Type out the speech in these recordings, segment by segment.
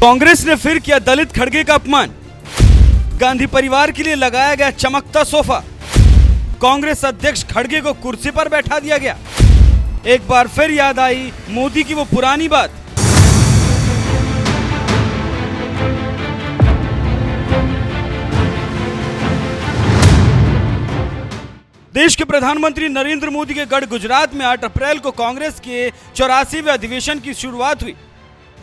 कांग्रेस ने फिर किया दलित खड़गे का अपमान। गांधी परिवार के लिए लगाया गया चमकता सोफा। कांग्रेस अध्यक्ष खड़गे को कुर्सी पर बैठा दिया गया। एक बार फिर याद आई मोदी की वो पुरानी बात। देश के प्रधानमंत्री नरेंद्र मोदी के गढ़ गुजरात में 8 अप्रैल को कांग्रेस के 84वें अधिवेशन की शुरुआत हुई,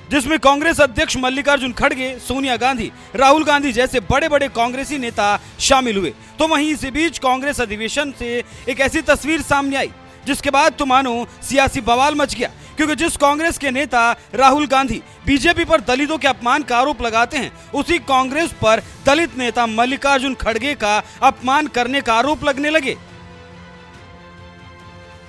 जिसमें कांग्रेस अध्यक्ष मल्लिकार्जुन खड़गे, सोनिया गांधी, राहुल गांधी जैसे बड़े बड़े कांग्रेसी नेता शामिल हुए। तो वहीं इसी बीच कांग्रेस अधिवेशन से एक ऐसी तस्वीर सामने आई जिसके बाद तो मानो सियासी बवाल मच गया, क्योंकि जिस कांग्रेस के नेता राहुल गांधी बीजेपी पर दलितों के अपमान का आरोप लगाते हैं, उसी कांग्रेस पर दलित नेता मल्लिकार्जुन खड़गे का अपमान करने का आरोप लगने लगे।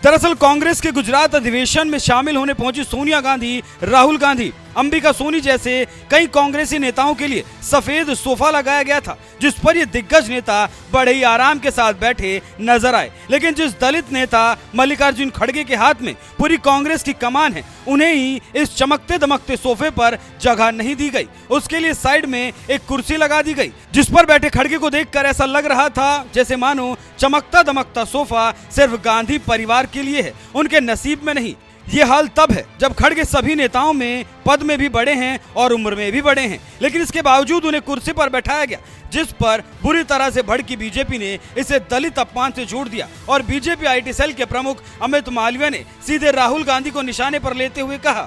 दरअसल कांग्रेस के गुजरात अधिवेशन में शामिल होने पहुंची सोनिया गांधी, राहुल गांधी, अंबिका सोनी जैसे कई कांग्रेसी नेताओं के लिए सफेद सोफा लगाया गया था, जिस पर ये दिग्गज नेता बड़े ही आराम के साथ बैठे नजर आए। लेकिन जिस दलित नेता मल्लिकार्जुन खड़गे के हाथ में पूरी कांग्रेस की कमान है, उन्हें ही इस चमकते दमकते सोफे पर जगह नहीं दी गई। उसके लिए साइड में एक कुर्सी लगा दी गई, जिस पर बैठे खड़गे को देखकर ऐसा लग रहा था जैसे मानो चमकता दमकता सोफा सिर्फ गांधी परिवार के लिए है, उनके नसीब में नहीं। ये हाल तब है जब खड़गे सभी नेताओं में पद में भी बड़े हैं और उम्र में भी बड़े हैं, लेकिन इसके बावजूद उन्हें कुर्सी पर बैठाया गया, जिस पर बुरी तरह से भड़की बीजेपी ने इसे दलित अपमान से जोड़ दिया। और बीजेपी आईटी सेल के प्रमुख अमित मालवीय ने सीधे राहुल गांधी को निशाने पर लेते हुए कहा,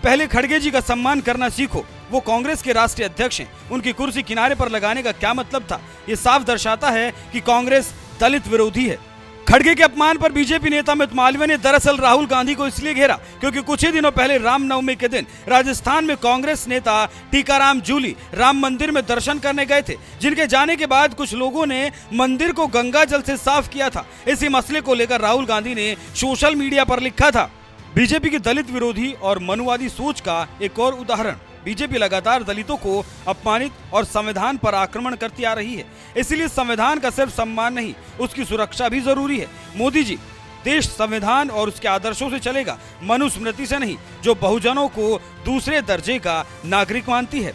पहले खड़गे जी का सम्मान करना सीखो, वो कांग्रेस के राष्ट्रीय अध्यक्ष हैं, उनकी कुर्सी किनारे पर लगाने का क्या मतलब था? ये साफ दर्शाता है कि कांग्रेस दलित विरोधी है। खड़गे के अपमान पर बीजेपी नेता अमित मालवीय ने दरअसल राहुल गांधी को इसलिए घेरा क्योंकि कुछ ही दिनों पहले रामनवमी के दिन राजस्थान में कांग्रेस नेता टीकाराम जूली राम मंदिर में दर्शन करने गए थे, जिनके जाने के बाद कुछ लोगों ने मंदिर को गंगा जल से साफ किया था। इसी मसले को लेकर राहुल गांधी ने सोशल मीडिया पर लिखा था, बीजेपी की दलित विरोधी और मनुवादी सोच का एक और उदाहरण। बीजेपी लगातार दलितों को अपमानित और संविधान पर आक्रमण करती आ रही है, इसलिए संविधान का सिर्फ सम्मान नहीं, उसकी सुरक्षा भी जरूरी है। मोदी जी, देश संविधान और उसके आदर्शों से चलेगा, मनुस्मृति से नहीं, जो बहुजनों को दूसरे दर्जे का नागरिक मानती है।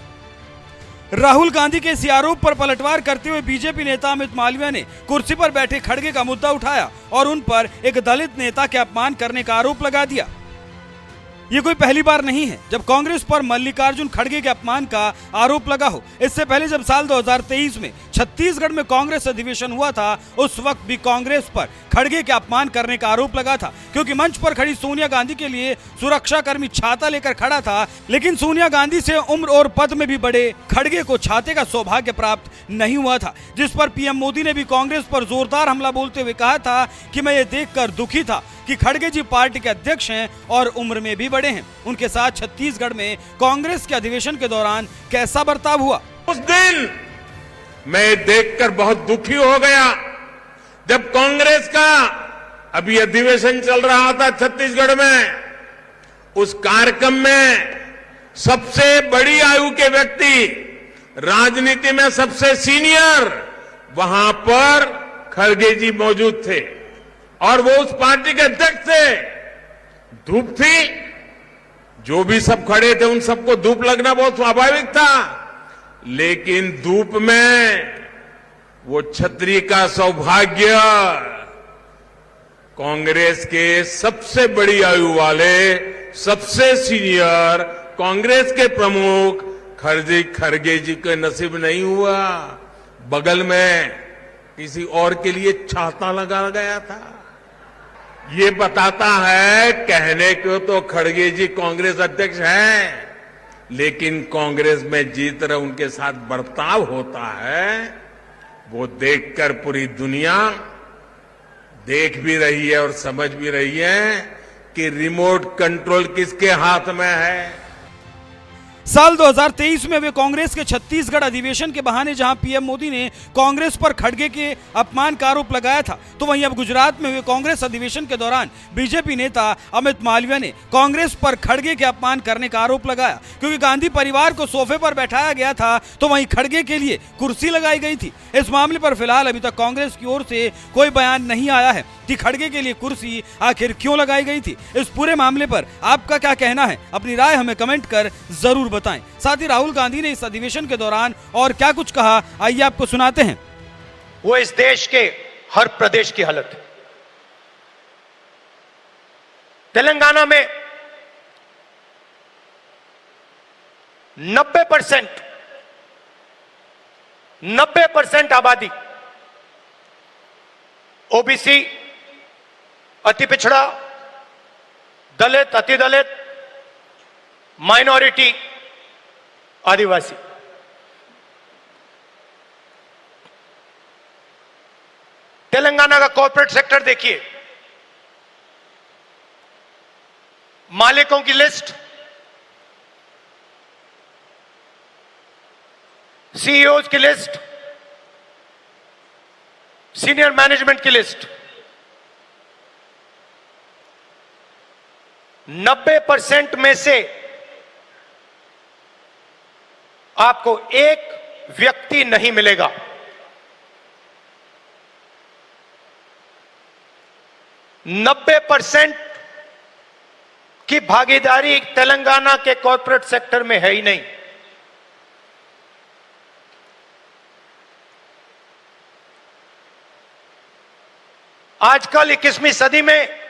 राहुल गांधी के इस आरोप पर पलटवार करते हुए बीजेपी नेता अमित मालवीय ने कुर्सी पर बैठे खड़गे का मुद्दा उठाया और उन पर एक दलित नेता के अपमान करने का आरोप लगा दिया। ये कोई पहली बार नहीं है जब कांग्रेस पर मल्लिकार्जुन खड़गे के अपमान का आरोप लगा हो। इससे पहले जब साल 2023 में छत्तीसगढ़ में कांग्रेस अधिवेशन हुआ था, उस वक्त भी कांग्रेस पर खड़गे के अपमान करने का आरोप लगा था, क्योंकि मंच पर खड़ी सोनिया गांधी के लिए सुरक्षाकर्मी छाता लेकर खड़ा था। लेकिन सोनिया गांधी से उम्र और पद में भी बड़े खड़गे को छाते का सौभाग्य प्राप्त नहीं हुआ था, जिस पर पीएम मोदी ने भी कांग्रेस पर जोरदार हमला बोलते हुए कहा था कि मैं ये देखकर दुखी था कि खड़गे जी पार्टी के अध्यक्ष हैं और उम्र में भी बड़े हैं। उनके साथ छत्तीसगढ़ में कांग्रेस के अधिवेशन के दौरान कैसा बर्ताव हुआ, उस दिन मैं देखकर बहुत दुखी हो गया जब कांग्रेस का अभी अधिवेशन चल रहा था छत्तीसगढ़ में। उस कार्यक्रम में सबसे बड़ी आयु के व्यक्ति, राजनीति में सबसे सीनियर, वहां पर खड़गे जी मौजूद थे और वो उस पार्टी के अध्यक्ष थे। धूप थी, जो भी सब खड़े थे उन सबको धूप लगना बहुत स्वाभाविक था, लेकिन धूप में वो छतरी का सौभाग्य कांग्रेस के सबसे बड़ी आयु वाले, सबसे सीनियर कांग्रेस के प्रमुख खड़गे जी के नसीब नहीं हुआ। बगल में किसी और के लिए छाता लगा गया था। ये बताता है, कहने को तो खड़गे जी कांग्रेस अध्यक्ष हैं, लेकिन कांग्रेस में जिस तरह उनके साथ बर्ताव होता है वो देखकर पूरी दुनिया देख भी रही है और समझ भी रही है कि रिमोट कंट्रोल किसके हाथ में है। साल 2023 में वे कांग्रेस के छत्तीसगढ़ अधिवेशन के बहाने जहां पीएम मोदी ने कांग्रेस पर खड़गे के अपमान का आरोप लगाया था, तो वहीं अब गुजरात में हुए कांग्रेस अधिवेशन के दौरान बीजेपी नेता अमित मालवीय ने कांग्रेस पर खड़गे के अपमान करने का आरोप लगाया। क्योंकि गांधी परिवार को सोफे पर बैठाया गया था, तो वहीं खड़गे के लिए कुर्सी लगाई गई थी। इस मामले पर फिलहाल अभी तक कांग्रेस की ओर से कोई बयान नहीं आया है कि खड़गे के लिए कुर्सी आखिर क्यों लगाई गई थी। इस पूरे मामले पर आपका क्या कहना है? अपनी राय हमें कमेंट कर जरूर बताएं। साथ ही राहुल गांधी ने इस अधिवेशन के दौरान और क्या कुछ कहा, आइए आपको सुनाते हैं। वो इस देश के हर प्रदेश की हालत है। तेलंगाना में 90% आबादी ओबीसी, अति पिछड़ा, दलित, अति दलित, माइनॉरिटी, आदिवासी। तेलंगाना का कॉर्पोरेट सेक्टर देखिए, मालिकों की लिस्ट, सीईओज की लिस्ट, सीनियर मैनेजमेंट की लिस्ट, 90% में से आपको एक व्यक्ति नहीं मिलेगा। नब्बे % की भागीदारी तेलंगाना के कॉर्पोरेट सेक्टर में है ही नहीं। आजकल 21वीं सदी में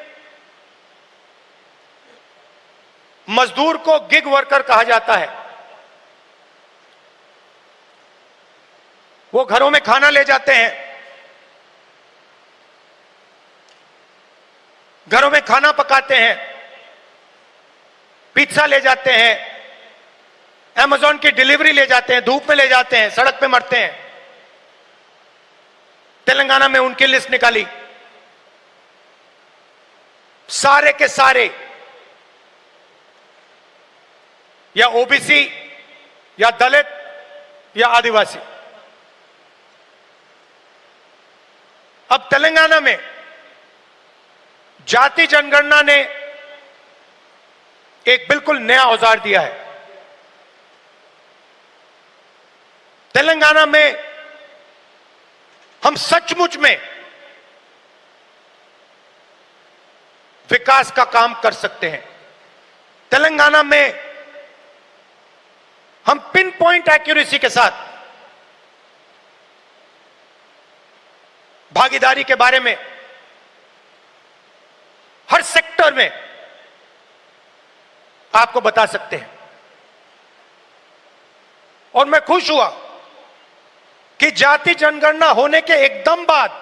मजदूर को गिग वर्कर कहा जाता है। वो घरों में खाना ले जाते हैं, घरों में खाना पकाते हैं, पिज्जा ले जाते हैं, अमेज़न की डिलीवरी ले जाते हैं, धूप में ले जाते हैं, सड़क पे मरते हैं। तेलंगाना में उनकी लिस्ट निकाली, सारे के सारे या ओबीसी या दलित या आदिवासी। अब तेलंगाना में जाति जनगणना ने एक बिल्कुल नया औजार दिया है। तेलंगाना में हम सचमुच में विकास का काम कर सकते हैं। तेलंगाना में हम पिन पॉइंट एक्यूरेसी के साथ भागीदारी के बारे में हर सेक्टर में आपको बता सकते हैं। और मैं खुश हुआ कि जाति जनगणना होने के एकदम बाद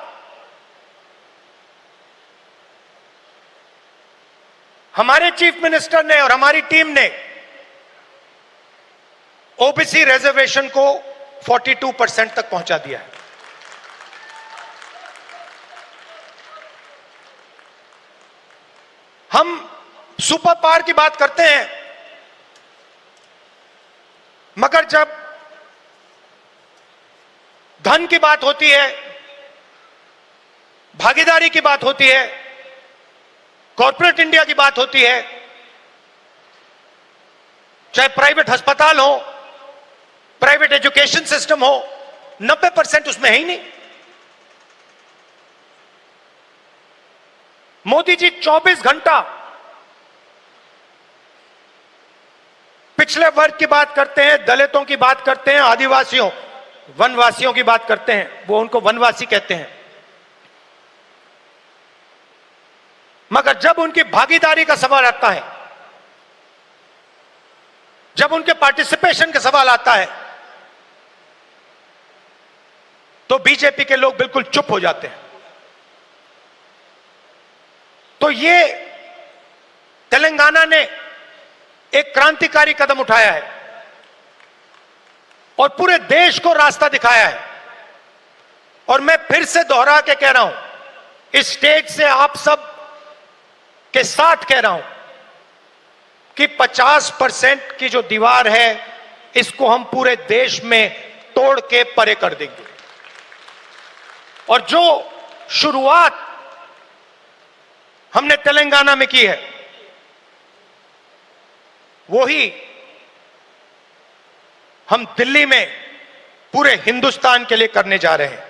हमारे चीफ मिनिस्टर ने और हमारी टीम ने ओबीसी रिजर्वेशन को 42% तक पहुंचा दिया है। हम सुपर पावर की बात करते हैं, मगर जब धन की बात होती है, भागीदारी की बात होती है, कॉर्पोरेट इंडिया की बात होती है, चाहे प्राइवेट अस्पताल हो, प्राइवेट एजुकेशन सिस्टम हो, 90% उसमें है ही नहीं। मोदी जी 24 घंटा पिछले वर्ग की बात करते हैं, दलितों की बात करते हैं, आदिवासियों, वनवासियों की बात करते हैं। वो उनको वनवासी कहते हैं। मगर जब उनकी भागीदारी का सवाल आता है, जब उनके पार्टिसिपेशन का सवाल आता है, तो बीजेपी के लोग बिल्कुल चुप हो जाते हैं। तो ये तेलंगाना ने एक क्रांतिकारी कदम उठाया है और पूरे देश को रास्ता दिखाया है। और मैं फिर से दोहरा के कह रहा हूं, इस स्टेज से आप सब के साथ कह रहा हूं कि 50% की जो दीवार है, इसको हम पूरे देश में तोड़ के परे कर देंगे। और जो शुरुआत हमने तेलंगाना में की है, वही हम दिल्ली में पूरे हिंदुस्तान के लिए करने जा रहे हैं।